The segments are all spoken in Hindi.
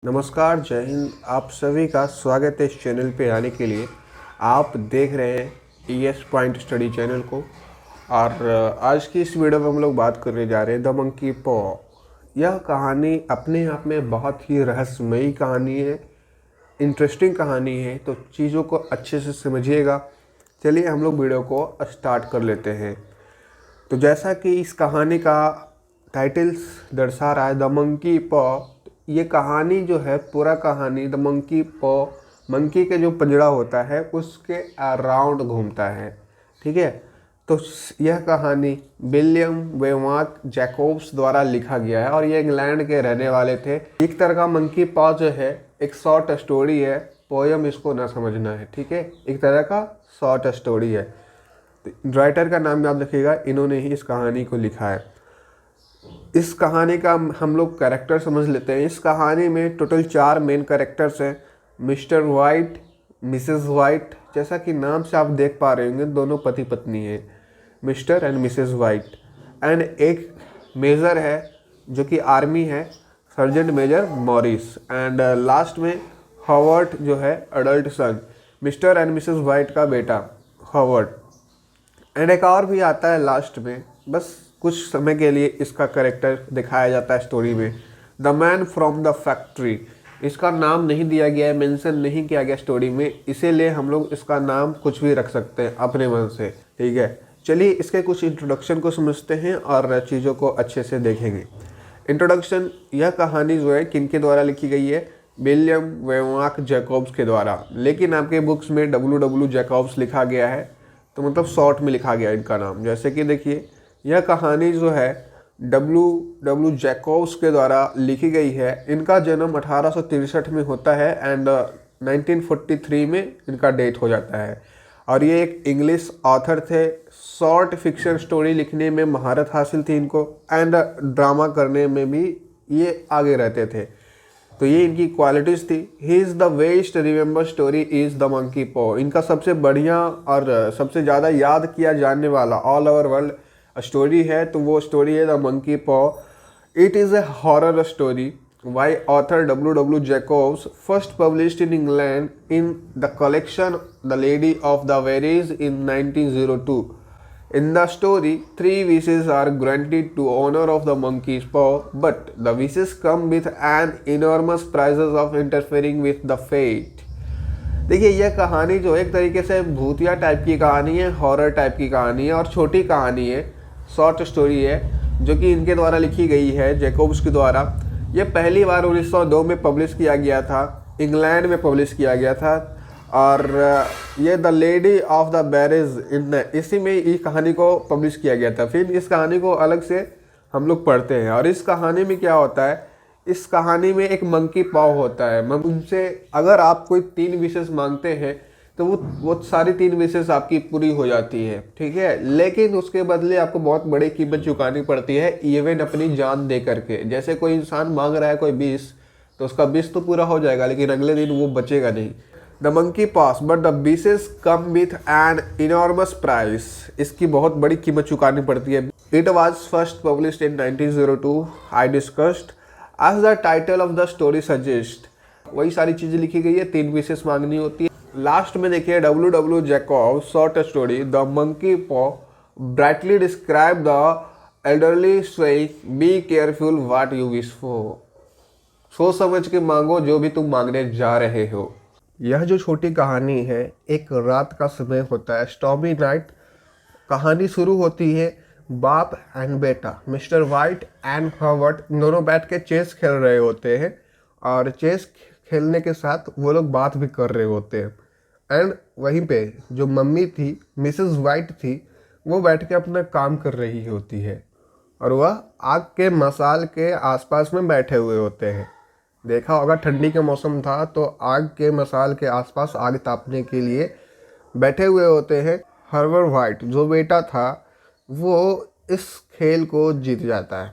नमस्कार, जय हिंद। आप सभी का स्वागत है इस चैनल पे आने के लिए। आप देख रहे हैं ES पॉइंट स्टडी चैनल को। और आज की इस वीडियो में हम लोग बात करने जा रहे हैं द मंकी पॉ। यह कहानी अपने आप में बहुत ही रहस्यमयी कहानी है, इंटरेस्टिंग कहानी है, तो चीज़ों को अच्छे से समझिएगा। चलिए हम लोग वीडियो को स्टार्ट कर लेते हैं। तो जैसा कि इस कहानी का टाइटल्स दर्शा रहा है, द मंकी पॉ। ये कहानी जो है, पूरा कहानी द मंकी पॉ, मंकी के जो पिंजड़ा होता है उसके अराउंड घूमता है। ठीक है। तो यह कहानी विलियम वेवाक जैकोब्स द्वारा लिखा गया है और ये इंग्लैंड के रहने वाले थे। एक तरह का मंकी पॉ जो है एक शॉर्ट स्टोरी है, पोयम इसको ना समझना है। ठीक है, एक तरह का शॉर्ट स्टोरी है। राइटर का नाम याद रखिएगा, इन्होंने ही इस कहानी को लिखा है। इस कहानी का हम लोग कैरेक्टर समझ लेते हैं। इस कहानी में टोटल 4 मेन कैरेक्टर्स हैं, मिस्टर वाइट, मिसेस वाइट। जैसा कि नाम से आप देख पा रहे होंगे, दोनों पति पत्नी हैं, Mr and Mrs White. And एक मेजर है जो कि आर्मी है, sergeant major Morris. And last में हॉवर्ड जो है adult son, Mr and Mrs White का बेटा हॉवर्ड। एंड एक और भी आता है लास्ट में, बस कुछ समय के लिए इसका कैरेक्टर दिखाया जाता है स्टोरी में, the man from the factory. इसका नाम नहीं दिया गया है, मेंशन नहीं किया गया स्टोरी में, इसीलिए हम लोग इसका नाम कुछ भी रख सकते हैं अपने मन से। ठीक है, चलिए इसके कुछ इंट्रोडक्शन को समझते हैं और चीज़ों को अच्छे से देखेंगे। इंट्रोडक्शन, यह कहानी जो है किनके द्वारा लिखी गई है? विलियम वेवाक जैकोब्स के द्वारा। लेकिन आपके बुक्स में W जैकोब्स लिखा गया है, तो मतलब शॉर्ट में लिखा गया इनका नाम। जैसे कि देखिए, यह कहानी जो है W जैकोब्स के द्वारा लिखी गई है। इनका जन्म 1863 में होता है एंड 1943 में इनका डेथ हो जाता है। और ये एक इंग्लिश ऑथर थे। शॉर्ट फिक्शन स्टोरी लिखने में महारत हासिल थी इनको, एंड ड्रामा करने में भी ये आगे रहते थे। तो ये इनकी क्वालिटीज़ थी। He is the best remember story is the monkey पॉ। इनका सबसे बढ़िया और सबसे ज़्यादा याद किया जाने वाला ऑल ओवर वर्ल्ड स्टोरी है, तो वो स्टोरी है द मंकी पॉ। It is a horror story by author W Jacobs, first published in England in the collection The Lady of the Valleys in 1902. In the story, 3 wishes are granted to honor of the monkey's paw, but the wishes come with an enormous prices of interfering with the fate. देखिए, यह कहानी जो एक तरीके से भूतिया टाइप की कहानी है, हॉरर टाइप की कहानी है और छोटी कहानी है, शॉर्ट स्टोरी है, जो कि इनके द्वारा लिखी गई है, जैकोब्स के द्वारा। ये पहली बार 1902 में पब्लिश किया गया था, इंग्लैंड में पब्लिश किया गया था। और ये the lady of the barrage इन इसी में इस कहानी को पब्लिश किया गया था। फिर इस कहानी को अलग से हम लोग पढ़ते हैं। और इस कहानी में क्या होता है, इस कहानी में एक मंकी पॉ होता है। उनसे अगर आप कोई 3 विशेष मांगते हैं तो वो सारी 3 विशेष आपकी पूरी हो जाती है। ठीक है, लेकिन उसके बदले आपको बहुत बड़ी कीमत चुकानी पड़ती है, इवन अपनी जान दे करके। जैसे कोई इंसान मांग रहा है कोई विश, तो उसका विश तो पूरा हो जाएगा, लेकिन अगले दिन वो बचेगा नहीं। The monkey paw but the wishes come with an enormous price. इसकी बहुत बड़ी कीमत चुकानी पड़ती है। It was first published in 1902 I discussed as the title of the story suggest. वही सारी चीज़ें लिखी गई है, 3 विशेष मांगनी होती है। लास्ट में देखिए, W Jacobs short story the monkey paw brightly describe the elderly saying be careful what you wish for. सोच समझ के मांगो जो भी तुम मांगने जा रहे हो। यह जो छोटी कहानी है, एक रात का समय होता है, स्टॉर्मी नाइट। कहानी शुरू होती है, बाप एंड बेटा मिस्टर वाइट एंड हॉवर्ड दोनों बैठ के चेस खेल रहे होते हैं, और चेस खेलने के साथ वो लोग बात भी कर रहे होते हैं। एंड वहीं पे जो मम्मी थी, मिसेस वाइट थी, वो बैठ के अपना काम कर रही होती है, और वह आग के मसाल के आसपास में बैठे हुए होते हैं। देखा होगा, ठंडी का मौसम था, तो आग के मसाल के आसपास आग तापने के लिए बैठे हुए होते हैं। हॉवर्ड वाइट जो बेटा था, वो इस खेल को जीत जाता है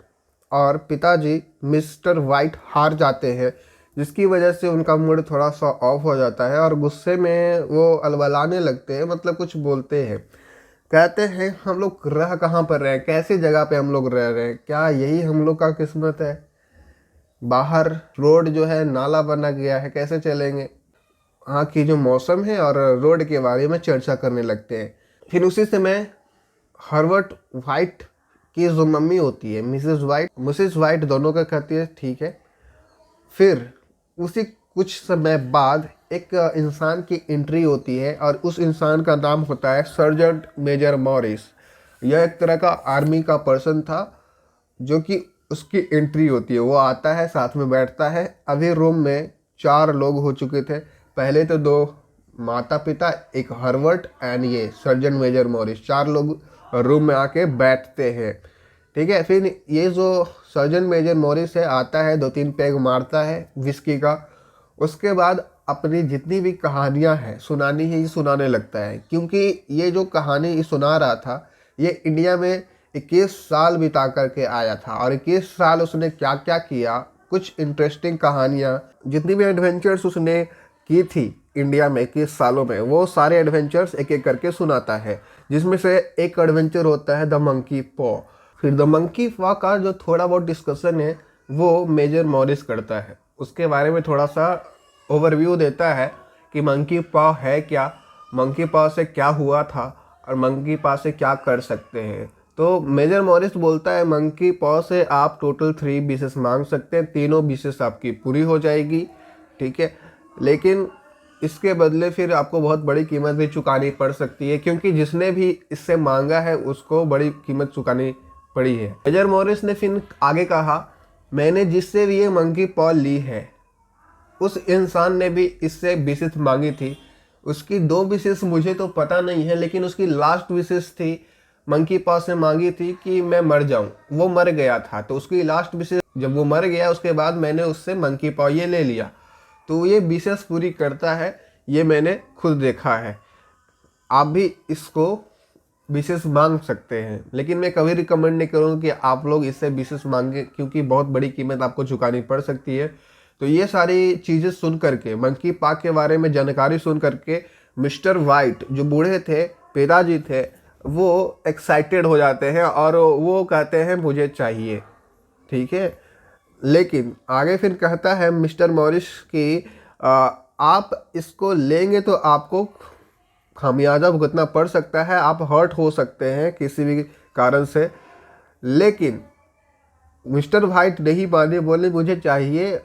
और पिताजी मिस्टर वाइट हार जाते हैं, जिसकी वजह से उनका मूड थोड़ा सा ऑफ हो जाता है और गुस्से में वो अलबलाने लगते हैं, मतलब कुछ बोलते हैं। कहते हैं, हम लोग रह कहाँ पर रहे हैं, कैसी जगह पे हम लोग रह रहे हैं, क्या यही हम लोग का किस्मत है? बाहर रोड जो है नाला बना गया है, कैसे चलेंगे। वहाँ की जो मौसम है और रोड के बारे में चर्चा करने लगते हैं। फिर उसी समय हर्बर्ट वाइट की जो मम्मी होती है मिसेस वाइट दोनों का कहती है ठीक है। फिर उसी कुछ समय बाद एक इंसान की एंट्री होती है और उस इंसान का नाम होता है सर्जेंट मेजर मॉरिस। यह एक तरह का आर्मी का पर्सन था जो कि उसकी एंट्री होती है। वो आता है, साथ में बैठता है। अभी रूम में 4 लोग हो चुके थे। पहले तो 2 माता पिता, एक हर्बर्ट एंड ये सर्जन मेजर मॉरिस, 4 लोग रूम में आके बैठते हैं। ठीक है। फिर ये जो सर्जन मेजर मॉरिस है आता है, 2-3 पैग मारता है विस्की का। उसके बाद अपनी जितनी भी कहानियां हैं सुनानी ही सुनाने लगता है, क्योंकि ये जो कहानी ये सुना रहा था ये इंडिया में 21 साल बिता करके आया था और 21 साल उसने क्या क्या किया, कुछ इंटरेस्टिंग कहानियाँ, जितनी भी एडवेंचर्स उसने की थी इंडिया में 21 सालों में, वो सारे एडवेंचर्स एक एक करके सुनाता है। जिसमें से एक एडवेंचर होता है द मंकी पॉ। फिर द मंकी पॉ का जो थोड़ा बहुत डिस्कशन है वो मेजर मॉरिस करता है। उसके बारे में थोड़ा सा ओवरव्यू देता है कि मंकी पॉ है क्या, मंकी पॉ से क्या हुआ था और मंकी पॉ से क्या कर सकते हैं। तो मेजर मॉरिस बोलता है मंकी पॉ से आप टोटल 3 विशेस मांग सकते हैं, तीनों विशेस आपकी पूरी हो जाएगी। ठीक है। लेकिन इसके बदले फिर आपको बहुत बड़ी कीमत भी चुकानी पड़ सकती है, क्योंकि जिसने भी इससे मांगा है उसको बड़ी कीमत चुकानी पड़ी है। मेजर मॉरिस ने फिर आगे कहा, मैंने जिससे भी ये मंकी पॉ ली है उस इंसान ने भी इससे विशेष मांगी थी। उसकी 2 विशेष मुझे तो पता नहीं है, लेकिन उसकी लास्ट विशेष थी मंकी पॉ से मांगी थी कि मैं मर जाऊं। वो मर गया था, तो उसकी लास्ट विशेष, जब वो मर गया उसके बाद मैंने उससे मंकी पॉ ये ले लिया, तो ये विशेष पूरी करता है। ये मैंने खुद देखा है। आप भी इसको विशेष मांग सकते हैं, लेकिन मैं कभी रिकमेंड नहीं करूँगा कि आप लोग इससे विशेष मांगे, क्योंकि बहुत बड़ी कीमत आपको चुकानी पड़ सकती है। तो ये सारी चीज़ें सुन करके, मंकी पॉ के बारे में जानकारी सुन करके मिस्टर वाइट जो बूढ़े थे, पिताजी थे, वो एक्साइटेड हो जाते हैं और वो कहते हैं मुझे चाहिए। ठीक है। लेकिन आगे फिर कहता है मिस्टर मॉरिस कि आप इसको लेंगे तो आपको खामियाजा भुगतना पड़ सकता है, आप हर्ट हो सकते हैं किसी भी कारण से। लेकिन मिस्टर वाइट नहीं माने, बोले मुझे चाहिए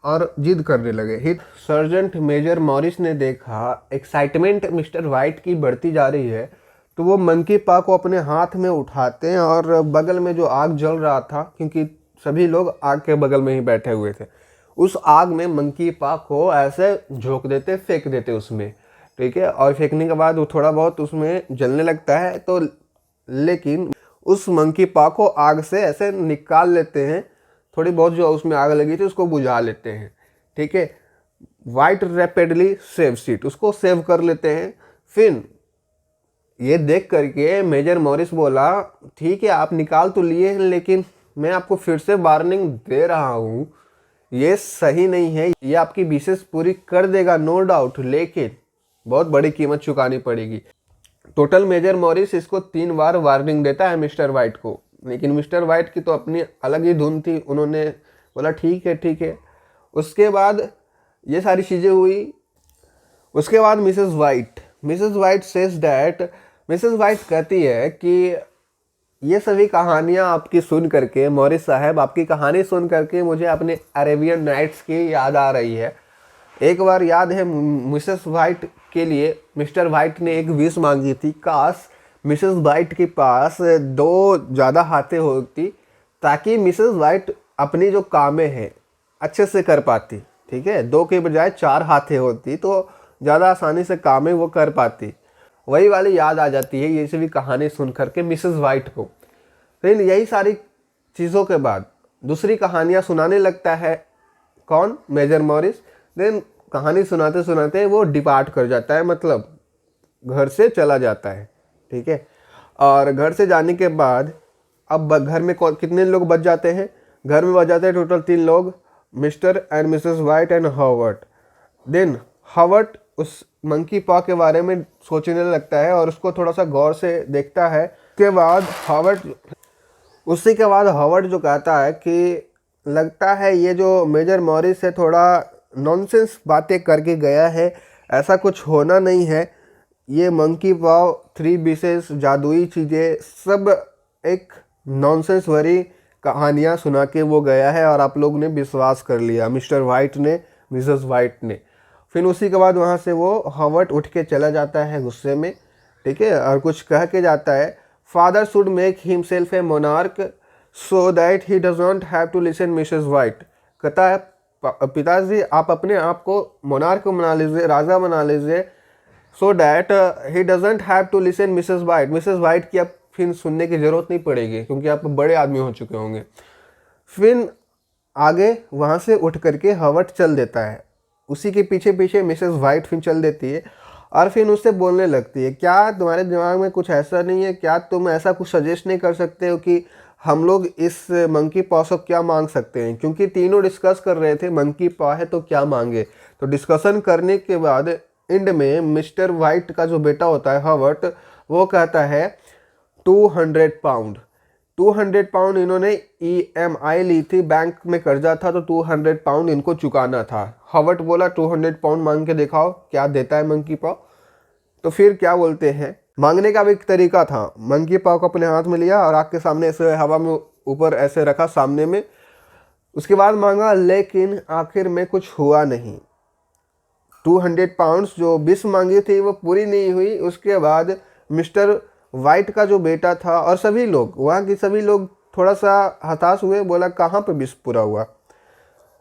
और जिद करने लगे। हिट सर्जेंट मेजर मॉरिस ने देखा एक्साइटमेंट मिस्टर वाइट की बढ़ती जा रही है, तो वो मंकी पॉ को अपने हाथ में उठाते हैं और बगल में जो आग जल रहा था, क्योंकि सभी लोग आग के बगल में ही बैठे हुए थे, उस आग में मंकी पॉ को ऐसे झोंक देते, फेंक देते उसमें। ठीक है। और फेंकने के बाद वो थोड़ा बहुत उसमें जलने लगता है, तो लेकिन उस मंकी पॉ को आग से ऐसे निकाल लेते हैं। थोड़ी बहुत जो उसमें आग लगी थी उसको बुझा लेते हैं। ठीक है। वाइट रैपिडली सेव सीट, उसको सेव कर लेते हैं। फिर ये देख करके मेजर मॉरिस बोला, ठीक है आप निकाल तो लिए हैं, लेकिन मैं आपको फिर से वार्निंग दे रहा हूँ, ये सही नहीं है। ये आपकी विशेष पूरी कर देगा नो डाउट, लेकिन बहुत बड़ी कीमत चुकानी पड़ेगी। टोटल मेजर मॉरिस इसको 3 बार वार्निंग देता है मिस्टर वाइट को, लेकिन मिस्टर वाइट की तो अपनी अलग ही धुन थी। उन्होंने बोला ठीक है ठीक है। उसके बाद ये सारी चीज़ें हुई। उसके बाद Mrs white says that, Mrs white कहती है कि ये सभी कहानियाँ आपकी सुन करके, मॉरिस साहब आपकी कहानी सुन करके मुझे अपने अरेबियन नाइट्स की याद आ रही है। एक बार याद है मिसेस वाइट के लिए मिस्टर वाइट ने एक विश मांगी थी, काश मिसेस वाइट के पास 2 ज़्यादा हाथें होती, ताकि मिसेस वाइट अपनी जो कामें हैं अच्छे से कर पाती। ठीक है। 2 के बजाय 4 हाथें होती तो ज़्यादा आसानी से कामें वो कर पाती। वही वाली याद आ जाती है ये सभी कहानी सुन करके मिसेस वाइट को। फिर यही सारी चीज़ों के बाद दूसरी कहानियाँ सुनाने लगता है कौन, मेजर मॉरिस। देन कहानी सुनाते सुनाते वो डिपार्ट कर जाता है, मतलब घर से चला जाता है। ठीक है। और घर से जाने के बाद अब घर में कितने लोग बच जाते हैं, घर में बच जाते हैं टोटल 3 लोग, Mr and Mrs White and Howard. Then Howard उस मंकी पॉ के बारे में सोचने लगता है और उसको थोड़ा सा गौर से देखता है। उसी के बाद हॉवर्ड जो कहता है कि लगता है ये जो मेजर मॉरिस है थोड़ा नॉनसेंस बातें करके गया है, ऐसा कुछ होना नहीं है। ये मंकी पाव, थ्री विशेस, जादुई चीज़ें सब एक नॉनसेंस भरी कहानियाँ सुना के वो गया है और आप लोग ने विश्वास कर लिया, मिस्टर वाइट ने, मिसेस वाइट ने। फिर उसी के बाद वहाँ से वो हॉवर्ड उठ के चला जाता है गुस्से में, ठीक है, और कुछ कह के जाता है, father should make himself a monarch so that he does not have to listen Mrs White. कहता है पिताजी आप अपने आप को मोनार्क बना लीजिए, राजा बना लीजिए, so that he doesn't have to listen Mrs White. Mrs White की अब फिर सुनने की ज़रूरत नहीं पड़ेगी क्योंकि आप बड़े आदमी हो चुके होंगे। फिर आगे वहाँ से उठ करके हॉवर्ड चल देता है, उसी के पीछे पीछे मिसेस वाइट फिर चल देती है और फिर उससे बोलने लगती है, क्या तुम्हारे दिमाग में कुछ ऐसा नहीं है, क्या तुम ऐसा कुछ सजेस्ट नहीं कर सकते हो कि हम लोग इस मंकी पॉ से क्या मांग सकते हैं, क्योंकि तीनों डिस्कस कर रहे थे मंकी पॉ है तो क्या मांगे। तो डिस्कशन करने के बाद एंड में मिस्टर वाइट का जो बेटा होता है हॉवर्ड, वो कहता है 200 पाउंड। 200 पाउंड इन्होंने EMI ली थी, बैंक में कर्जा था तो 200 पाउंड इनको चुकाना था। हॉवर्ड बोला 200 पाउंड मांग के दिखाओ क्या देता है मंकी पॉ। तो फिर क्या बोलते हैं, मांगने का भी एक तरीका था, मंकी पॉ को अपने हाथ में लिया और आग के सामने ऐसे हवा में ऊपर ऐसे रखा सामने में, उसके बाद मांगा, लेकिन आखिर में कुछ हुआ नहीं। 200 पाउंड्स जो 20 मांगी थी वो पूरी नहीं हुई। उसके बाद मिस्टर वाइट का जो बेटा था और सभी लोग, वहाँ के सभी लोग थोड़ा सा हताश हुए, बोला कहाँ पे 20 पूरा हुआ।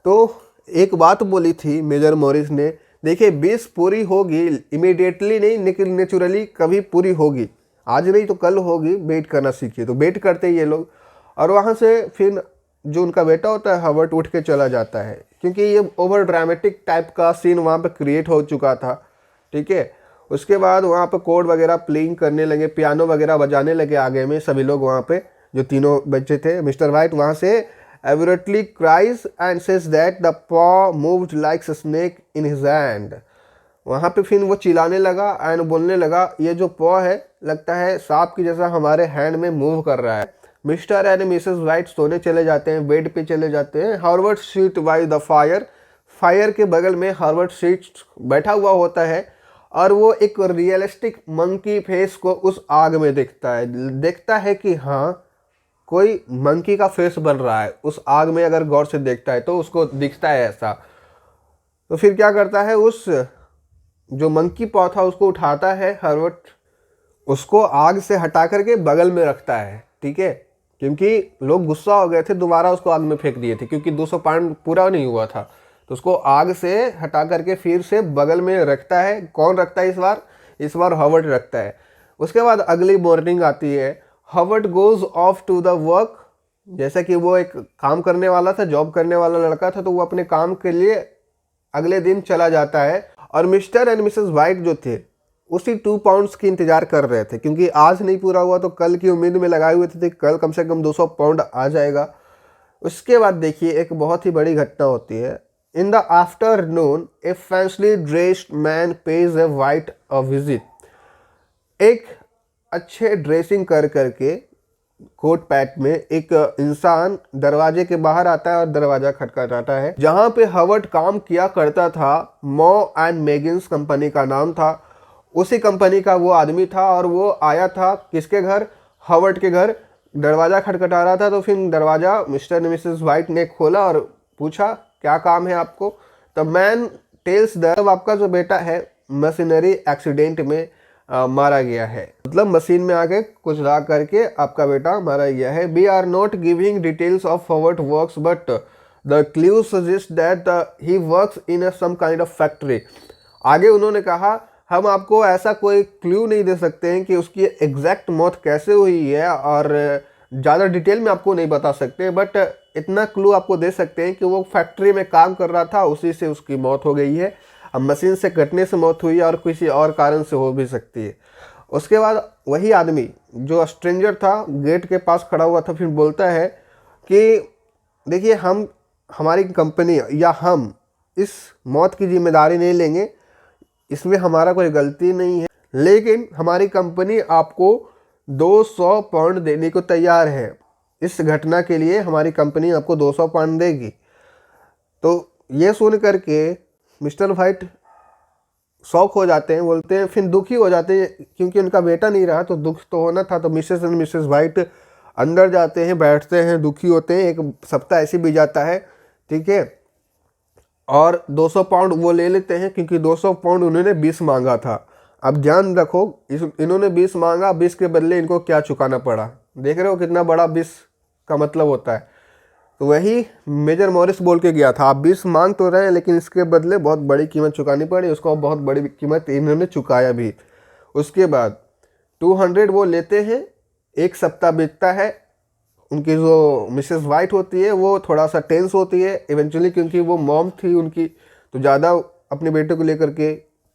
तो एक बात बोली थी मेजर मॉरिस ने, देखिए 20 पूरी होगी, इमीडिएटली नहीं लेकिन नेचुरली कभी पूरी होगी, आज नहीं तो कल होगी, वेट करना सीखिए। तो वेट करते ये लोग, और वहाँ से फिर जो उनका बेटा होता है हॉवर्ड उठ के चला जाता है, क्योंकि ये ओवर ड्रामेटिक टाइप का सीन वहाँ पे क्रिएट हो चुका था, ठीक है। उसके बाद वहाँ पे कोड वगैरह प्लेइंग करने लगे, पियानो वगैरह बजाने लगे आगे में सभी लोग वहाँ पे, जो तीनों बच्चे थे। मिस्टर वाइट वहाँ से एवरेटली cries and says that the paw moved like a snake in his hand. वहाँ पे फिर वो चिल्लाने लगा एंड बोलने लगा, ये जो पॉ है लगता है सांप की जैसा हमारे हैंड में मूव कर रहा है। मिस्टर एंड मिसेस वाइट सोने चले जाते हैं, बेड पे चले जाते हैं। Howard seat by the fire, fire के बगल में हॉवर्ड सीट बैठा हुआ होता है और वो एक रियलिस्टिक मंकी फेस को उस आग में देखता है कि हाँ कोई मंकी का फेस बन रहा है उस आग में। अगर गौर से देखता है तो उसको दिखता है ऐसा। तो फिर क्या करता है, उस जो मंकी पॉ था उसको उठाता है हॉवर्ड, उसको आग से हटा करके बगल में रखता है, ठीक है, क्योंकि लोग गुस्सा हो गए थे, दोबारा उसको आग में फेंक दिए थे क्योंकि 200 पाउंड पूरा नहीं हुआ था। तो उसको आग से हटा करके फिर से बगल में रखता है। कौन रखता है इस बार हॉवर्ड रखता है। उसके बाद अगली मॉर्निंग आती है, Howard goes off to the work, जैसा कि वो एक काम करने वाला था, जॉब करने वाला लड़का था, तो वो अपने काम के लिए अगले दिन चला जाता है। और मिस्टर एंड मिसेस वाइट जो थे उसी 2 पाउंड्स की इंतजार कर रहे थे, क्योंकि आज नहीं पूरा हुआ तो कल की उम्मीद में लगाए हुए थे कल कम से कम 200 पाउंड आ जाएगा। उसके बाद देखिए एक बहुत ही बड़ी घटना होती है। In the afternoon a fancily dressed man pays a White a visit. एक अच्छे ड्रेसिंग कर करके कोट पैट में एक इंसान दरवाजे के बाहर आता है और दरवाजा खटखटाता है। जहां पे हॉवर्ड काम किया करता था, मॉ एंड मेगिन्स कंपनी का नाम था, उसी कंपनी का वो आदमी था और वो आया था किसके घर, हॉवर्ड के घर। दरवाज़ा खटखटा रहा था तो फिर दरवाज़ा मिस्टर एंड मिसेस वाइट ने खोला और पूछा क्या काम है आपको। द मैन टेल्स दैट आपका जो बेटा है मशीनरी एक्सीडेंट में मारा गया है, मतलब मशीन में आके कुछ ला करके आपका बेटा मारा गया है। We are not giving details of Howard works but the clue suggest that he works in some kind of factory. आगे उन्होंने कहा हम आपको ऐसा कोई क्लू नहीं दे सकते हैं कि उसकी एग्जैक्ट मौत कैसे हुई है और ज़्यादा डिटेल में आपको नहीं बता सकते, बट इतना क्लू आपको दे सकते हैं कि वो फैक्ट्री में काम कर रहा था, उसी से उसकी मौत हो गई है। अब मशीन से कटने से मौत हुई है और किसी और कारण से हो भी सकती है। उसके बाद वही आदमी जो स्ट्रेंजर था गेट के पास खड़ा हुआ था फिर बोलता है कि देखिए हमारी कंपनी या हम इस मौत की जिम्मेदारी नहीं लेंगे, इसमें हमारा कोई गलती नहीं है, लेकिन हमारी कंपनी आपको 200 पाउंड देने को तैयार है। इस घटना के लिए हमारी कंपनी आपको 200 पाउंड देगी। तो ये सुन करके मिस्टर वाइट शौक हो जाते हैं, बोलते हैं, फिर दुखी हो जाते हैं क्योंकि उनका बेटा नहीं रहा, तो दुख तो होना था। तो मिसेस एंड मिसेस वाइट अंदर जाते हैं, बैठते हैं, दुखी होते हैं। एक सप्ताह ऐसे भी जाता है, ठीक है, और 200 पाउंड वो ले लेते हैं क्योंकि 200 पाउंड उन्होंने 20 मांगा था। अब ध्यान रखो, इन्होंने 20 मांगा, 20 के बदले इनको क्या चुकाना पड़ा। देख रहे हो कितना बड़ा 20 का मतलब होता है। तो वही मेजर मॉरिस बोल के गया था, आप 20 मांग तो रहे हैं लेकिन इसके बदले बहुत बड़ी कीमत चुकानी पड़ी। उसको बहुत बड़ी कीमत इन्होंने चुकाया भी। उसके बाद 200 वो लेते हैं। एक सप्ताह बीतता है। उनकी जो मिसेस वाइट होती है वो थोड़ा सा टेंस होती है इवेंचुअली, क्योंकि वो मॉम थी उनकी, तो ज़्यादा अपने बेटे को लेकर के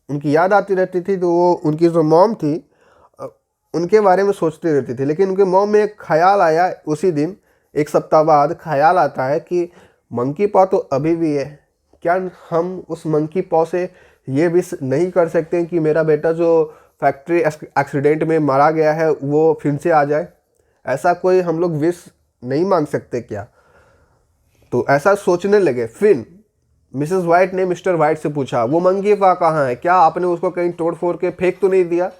उनकी याद आती रहती थी। तो वो उनकी जो मॉम थी उनके बारे में सोचती रहती थी। लेकिन उनके मॉम में एक ख्याल आया उसी दिन, एक सप्ताह बाद ख्याल आता है कि मंकी पॉ तो अभी भी है, क्या हम उस मंकी पॉ से ये विश नहीं कर सकते कि मेरा बेटा जो फैक्ट्री एक्सीडेंट में मारा गया है वो फिर से आ जाए? ऐसा कोई हम लोग विश नहीं मांग सकते क्या? तो ऐसा सोचने लगे। फिर मिसेस वाइट ने मिस्टर वाइट से पूछा, वो मंकी पॉ कहाँ है? क्या आपने उसको कहीं तोड़ फोड़ के फेंक तो नहीं दिया?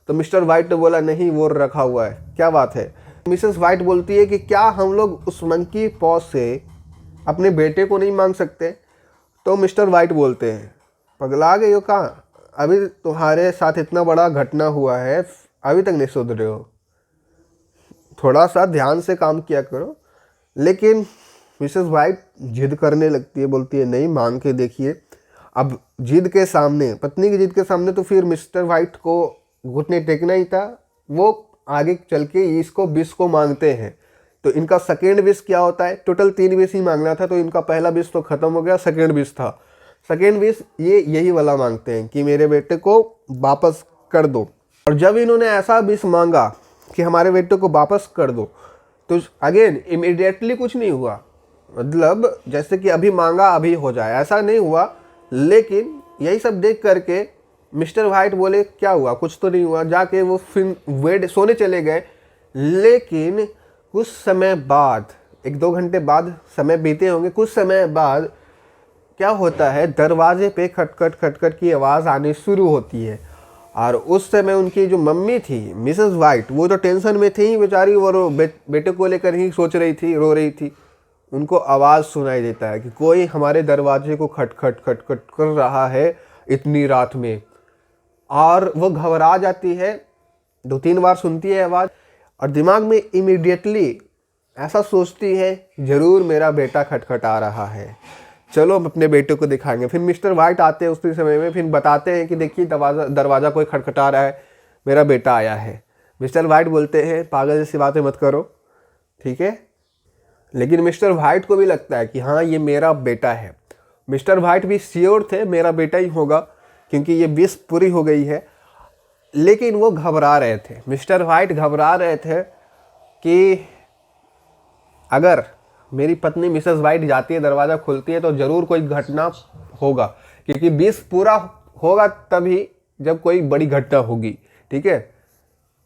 तो मिस्टर वाइट ने बोला, नहीं, वो रखा हुआ है। क्या बात है? मिसेस वाइट बोलती है कि क्या हम लोग उस मंकी पॉ से अपने बेटे को नहीं मांग सकते? तो मिस्टर वाइट बोलते हैं, पगला गए हो कहाँ? अभी तुम्हारे साथ इतना बड़ा घटना हुआ है, अभी तक नहीं सुधरे हो, थोड़ा सा ध्यान से काम किया करो। लेकिन मिसेस वाइट जिद करने लगती है, बोलती है, नहीं, मांग के देखिए। अब जिद के सामने, पत्नी की जिद के सामने, तो फिर मिस्टर वाइट को घुटने टेकना ही था। वो आगे चल के इसको 20 को मांगते हैं। तो इनका सेकेंड विश क्या होता है? टोटल 3 विश ही मांगना था, तो इनका पहला विश तो खत्म हो गया, सेकेंड विश था। सेकेंड विश ये यही वाला मांगते हैं कि मेरे बेटे को वापस कर दो। और जब इन्होंने ऐसा विश मांगा कि हमारे बेटे को वापस कर दो, तो अगेन इमीडिएटली कुछ नहीं हुआ। मतलब जैसे कि अभी मांगा अभी हो जाए, ऐसा नहीं हुआ। लेकिन यही सब देख करके मिस्टर वाइट बोले, क्या हुआ? कुछ तो नहीं हुआ। जाके वो फिर बेड सोने चले गए। लेकिन कुछ समय बाद, 1-2 घंटे बाद समय बीते होंगे, कुछ समय बाद क्या होता है, दरवाजे पे खटखट खटखट की आवाज़ आनी शुरू होती है। और उस समय उनकी जो मम्मी थी मिसेस वाइट, वो तो टेंशन में थी बेचारी, वो बेटे को लेकर ही सोच रही थी, रो रही थी। उनको आवाज़ सुनाई देता है कि कोई हमारे दरवाजे को खटखट खटखट कर रहा है इतनी रात में। और वो घबरा जाती है, 2-3 बार सुनती है आवाज़, और दिमाग में इमीडिएटली ऐसा सोचती है, ज़रूर मेरा बेटा खटखटा रहा है, चलो हम अपने बेटे को दिखाएंगे। फिर मिस्टर वाइट आते हैं उसी समय में, फिर बताते हैं कि देखिए दरवाज़ा कोई खटखटा रहा है, मेरा बेटा आया है। मिस्टर वाइट बोलते हैं, पागल जैसी बातें मत करो, ठीक है। लेकिन मिस्टर वाइट को भी लगता है कि हाँ, ये मेरा बेटा है। मिस्टर वाइट भी श्योर थे मेरा बेटा ही होगा, क्योंकि ये विश पूरी हो गई है। लेकिन वो घबरा रहे थे, मिस्टर वाइट घबरा रहे थे कि अगर मेरी पत्नी मिसेस वाइट जाती है, दरवाज़ा खुलती है, तो ज़रूर कोई घटना होगा, क्योंकि विश पूरा होगा तभी जब कोई बड़ी घटना होगी, ठीक है।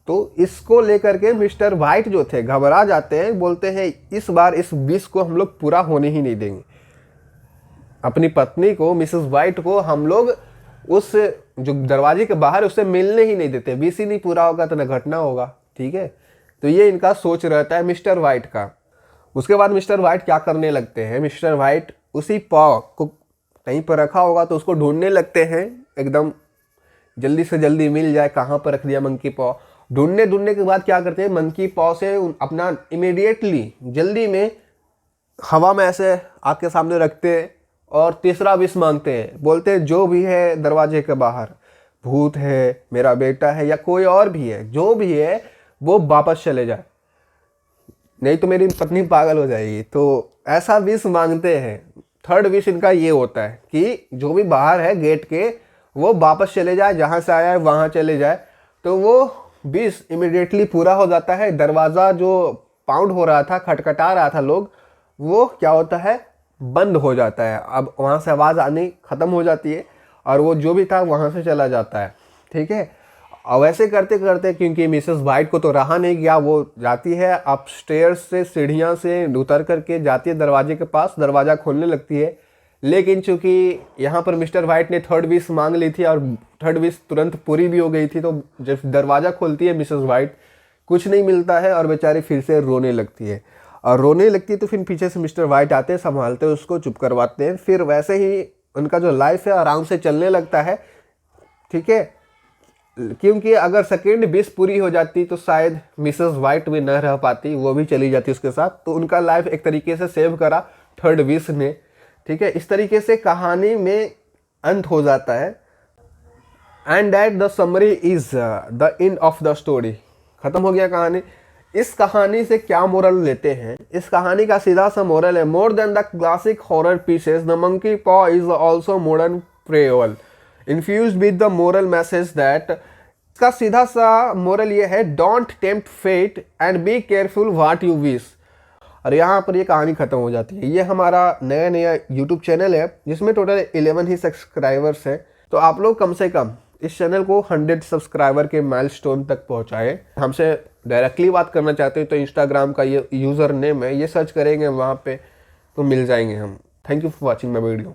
तो इसको लेकर के मिस्टर वाइट जो थे घबरा जाते हैं, बोलते हैं इस बार इस विश को हम लोग पूरा होने ही नहीं देंगे। अपनी पत्नी को, मिसेस वाइट को, हम लोग उस जो दरवाजे के बाहर उससे मिलने ही नहीं देते। विश ही नहीं पूरा होगा तो न घटना होगा, ठीक है। तो ये इनका सोच रहता है मिस्टर वाइट का। उसके बाद मिस्टर वाइट क्या करने लगते हैं, मिस्टर वाइट उसी पॉ को कहीं पर रखा होगा तो उसको ढूंढने लगते हैं, एकदम जल्दी से जल्दी मिल जाए, कहाँ पर रख दिया मंकी पॉ। ढूंढने के बाद क्या करते हैं, मंकी पॉ से अपना इमीडिएटली जल्दी में हवा में ऐसे आग के सामने रखते हैं और तीसरा विश मांगते हैं। बोलते हैं जो भी है दरवाजे के बाहर, भूत है, मेरा बेटा है, या कोई और भी है, जो भी है वो वापस चले जाए, नहीं तो मेरी पत्नी पागल हो जाएगी। तो ऐसा विश मांगते हैं। थर्ड विश इनका ये होता है कि जो भी बाहर है गेट के, वो वापस चले जाए, जहाँ से आया है वहाँ चले जाए। तो वो विश इमिडिएटली पूरा हो जाता है। दरवाज़ा जो पाउंड हो रहा था, खटखटा रहा था लोग, वो क्या होता है, बंद हो जाता है। अब वहाँ से आवाज़ आनी ख़त्म हो जाती है और वो जो भी था वहाँ से चला जाता है, ठीक है। और वैसे करते करते, क्योंकि मिसेस वाइट को तो रहा नहीं गया, वो जाती है अपस्टेयर्स से, सीढ़ियाँ से उतर करके जाती है दरवाजे के पास, दरवाज़ा खोलने लगती है। लेकिन चूंकि यहाँ पर मिस्टर वाइट ने थर्ड विश मांग ली थी और थर्ड विश तुरंत पूरी भी हो गई थी, तो जब दरवाज़ा खोलती है मिसेस वाइट, कुछ नहीं मिलता है और बेचारी फिर से रोने लगती है। और रोने लगती है तो फिर पीछे से मिस्टर वाइट आते हैं, संभालते हैं उसको, चुप करवाते हैं। फिर वैसे ही उनका जो लाइफ है आराम से चलने लगता है, ठीक है। क्योंकि अगर सेकेंड विश पूरी हो जाती तो शायद मिसेस वाइट भी न रह पाती, वो भी चली जाती उसके साथ, तो उनका लाइफ एक तरीके से सेव करा थर्ड विश ने, ठीक है। इस तरीके से कहानी में अंत हो जाता है। And that the summary is the end of the story. खत्म हो गया कहानी। इस कहानी से क्या मोरल लेते हैं? इस कहानी का सीधा सा मोरल है, more than the classic horror pieces the monkey paw is also modern parable infused with the moral message that. इसका सीधा सा मोरल ये है, don't tempt fate and be careful what you wish. और यहाँ पर ये कहानी खत्म हो जाती है। ये हमारा नया यूट्यूब चैनल है जिसमें टोटल 11 ही सब्सक्राइबर्स हैं। तो आप लोग कम से कम इस चैनल को 100 सब्सक्राइबर के माइलस्टोन तक पहुँचाए। हमसे डायरेक्टली बात करना चाहते हैं तो इंस्टाग्राम का ये यूज़र नेम है, ये सर्च करेंगे वहाँ पे तो मिल जाएंगे हम। Thank you for watching my video.